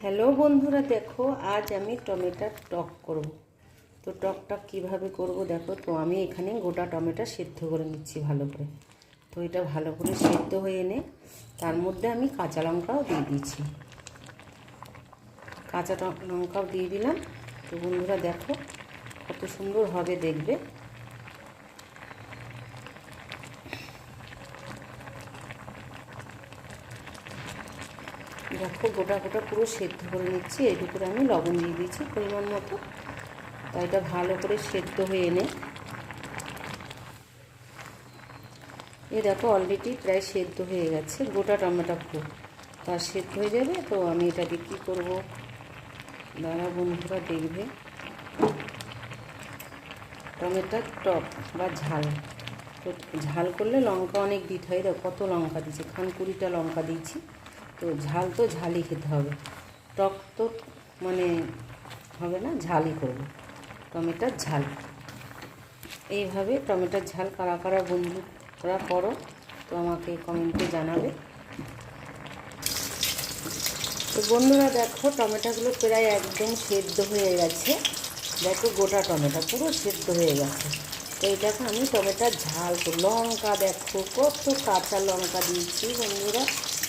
Hello বন্ধুরা, দেখো আজ আমি টমেটোর টক করব। তো টকটা কিভাবে করব দেখো। তো আমি এখানে গোটা টমেটো সেদ্ধ করে নিচ্ছি ভালো করে। তো এটা ভালো করে সেদ্ধ হয়ে এনে তার মধ্যে আমি কাঁচা লঙ্কাও দিয়ে দিয়েছি। কাঁচা লঙ্কাও দিয়ে দিলাম। তো বন্ধুরা দেখো কত সুন্দর হবে দেখবে। দেখো গোটা গোটা পুরো সেদ্ধ করে নিচ্ছি। এর উপরে আমি লবণ দিয়ে দিয়েছি পরিমাণ মতো। তাই এটা ভালো করে সেদ্ধ হয়ে এনে দেখো অলরেডি প্রায় সেদ্ধ হয়ে গেছে। গোটা টমেটো পুরো তার সেদ্ধ হয়ে যাবে। তো আমি এটা দিয়ে কী করবো দাঁড়া বন্ধুরা দেখবে। টমেটোর টক বা ঝাল, তো ঝাল করলে লঙ্কা অনেক দিতে হয়। দেখো কত লঙ্কা দিচ্ছি, 20টা লঙ্কা দিয়েছি। তো ঝাল তো ঝালই খেতে হবে, টক তো মানে হবে না, ঝালই করবো, টমেটোর ঝাল। এইভাবে টমেটোর ঝাল কারা কারা বন্ধুরা করো তো আমাকে কমেন্টে জানাবে। তো বন্ধুরা দেখো টমেটোগুলো প্রায় একদম সেদ্ধ হয়ে গেছে। দেখো গোটা টমেটো পুরো সেদ্ধ হয়ে গেছে। তো এটাকে আমি টমেটোর ঝাল লঙ্কা দেখো কত কাঁচা লঙ্কা দিয়েছি বন্ধুরা।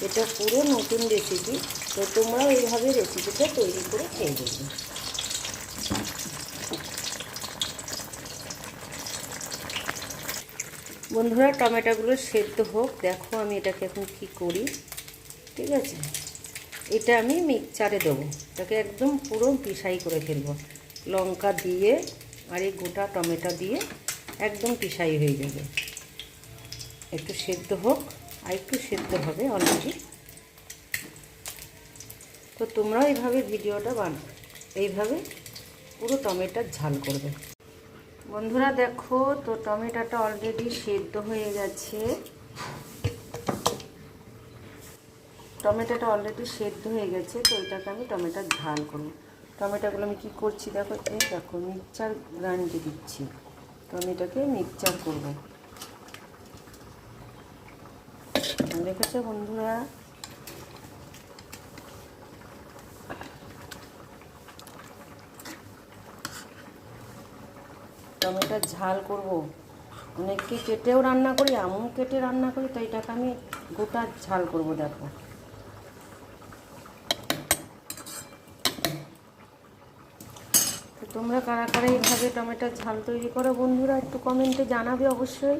এটা পুরো নতুন রেসিপি। তো তোমরাও এইভাবে রেসিপিটা তৈরি করে খেয়ে দেবে। বন্ধুরা টমেটোগুলো সেদ্ধ হোক, দেখো আমি এটাকে এখন কী করি। ঠিক আছে, এটা আমি মিক্সচারে দেবো। এটাকে একদম পুরো পিসাই করে ফেলবো। লঙ্কা দিয়ে আর এই গোটা টমেটো দিয়ে একদম পিসাই হয়ে যাবে। একটু সেদ্ধ হোক, আর একটু সেদ্ধ হবে অলরেডি। তো তোমরাও এইভাবে ভিডিওটা এইভাবে পুরো টমেটোর ঝাল করবে। বন্ধুরা দেখো তো টমেটোটা অলরেডি সেদ্ধ হয়ে গেছে। টমেটোটা অলরেডি সেদ্ধ হয়ে গেছে। তো এটাকে আমি টমেটোর ঝাল করব। টমেটোগুলো আমি কী করছি দেখো, দেখো মিক্সচার গ্রাইন্ডে দিচ্ছি। তো আমি এটাকে মিক্সচার করব। দেখেছো বন্ধুরা, টমেটোর ঝাল করব। অনেককে কেটেও রান্না করি, আমিও কেটে রান্না করি। তো এটাকে আমি গোটা ঝাল করব। দেখো তোমরা কারা কারা এইভাবে টমেটোর ঝাল তৈরি করো বন্ধুরা একটু কমেন্টে জানাবে অবশ্যই।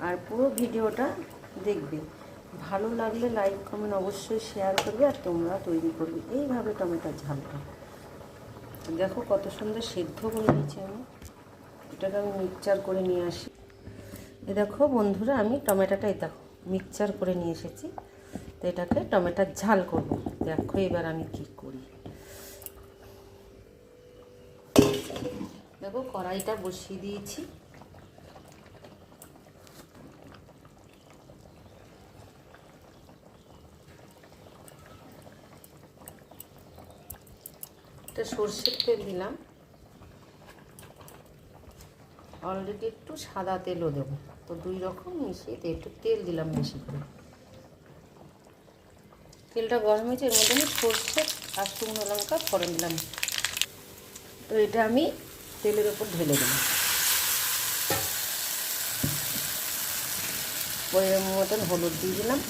আর পুরো ভিডিওটা দেখবে। ভালো লাগলে লাইক কমেন্ট অবশ্যই শেয়ার করবে। আর তোমরা তৈরি করবে এইভাবে টমেটোর ঝালটা। দেখো কত সুন্দর সেদ্ধ করে নিয়েছি আমি। এটাকে আমি মিক্সচার করে নিয়ে আসি। দেখো বন্ধুরা আমি টমেটোটা দেখো মিক্সচার করে নিয়ে এসেছি। তো এটাকে টমেটোর ঝাল করব। দেখো এবার আমি কি করি। দেখো কড়াইটা বসিয়ে দিয়েছি। এটা সর্ষের তেল দিলাম। অলরেডি একটু সাদা তেলও দেবো। তো দুই রকম মিশিয়ে একটু তেল দিলাম বেশি করে। তেলটা গরম হয়েছে, এর মধ্যে আমি সর্ষে আর শুকনো লঙ্কা ফোড়ন দিলাম। তো এটা আমি তেলের ওপর ঢেলে দিলাম। পরিমাণ মতন হলুদ দিয়ে দিলাম।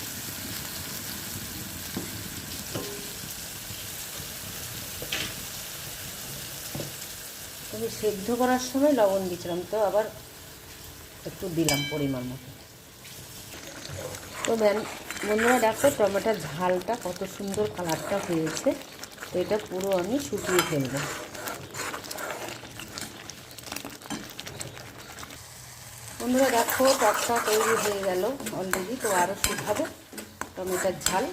আমি সেদ্ধ করার সময় লবণ দিয়েছিলাম, তো আবার একটু দিলাম পরিমাণ মতো। তো বন্ধুরা দেখো টমেটোর ঝালটা কত সুন্দর কালারটা হয়েছে। তো এটা পুরো আমি শুকিয়ে ফেলবো। বন্ধুরা দেখো টকটা তৈরি হয়ে গেল অলরেডি। তো আরও শুকাবে টমেটোর ঝাল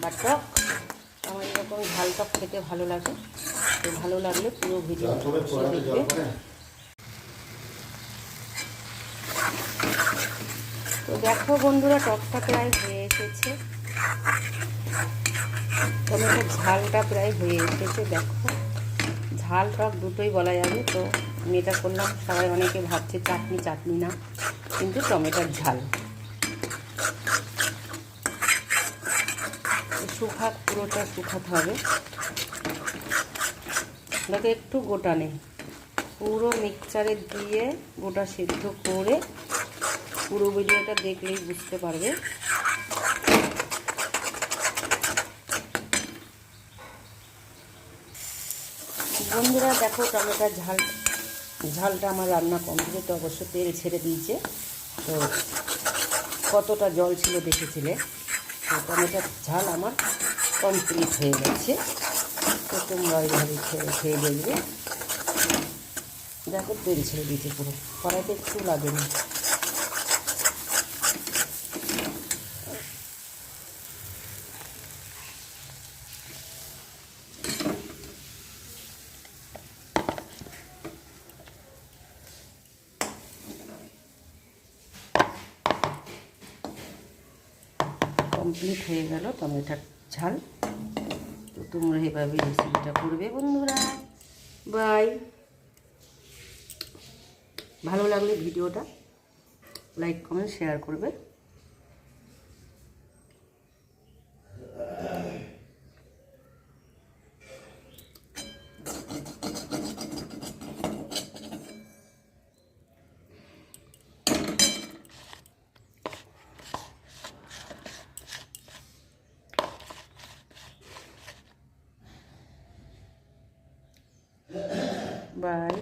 বা টক। আমার এরকম ঝাল টক খেতে ভালো লাগে। তো ভালো লাগলে পুরো ভিডিও দেখবে। তো দেখো বন্ধুরা টকটা প্রায় হয়ে এসেছে। টমেটোর ঝালটা প্রায় হয়ে এসেছে। দেখো ঝাল টক দুটোই বলা যাবে। তো আমি এটা করলাম, সবাই অনেকে ভাবছে চাটনি, চাটনি না, কিন্তু টমেটোর ঝাল। পুরোটা শুকাতে হবে। দেখো একটু গোটা নেই, পুরো মিক্সচারে দিয়ে গোটা সেদ্ধ করে, পুরো ভিডিওটা দেখলেই বুঝতে পারবে। বন্ধুরা দেখো টমেটোর ঝালটা আমার রান্না কমপ্লিট, অবশ্য তেল ছেড়ে দিয়েছে। তো কতটা জল ছিল দেখেছিলে। তো টমেটোর ঝাল আমার কমপ্লিট হয়ে গেছে। তো তোমরা এইভাবে খেয়ে দেখবে। দেখো তেল ছেড়ে দিয়েছে পুরো, কড়াইতে একটু লাগেনি। কমপ্লিট হয়ে গেল টমেটোর ঝাল। তো তোমরা এভাবে রেসিপিটা করবে বন্ধুরা। বাই। ভালো লাগলে ভিডিওটা লাইক কমেন্ট শেয়ার করবে। বাই।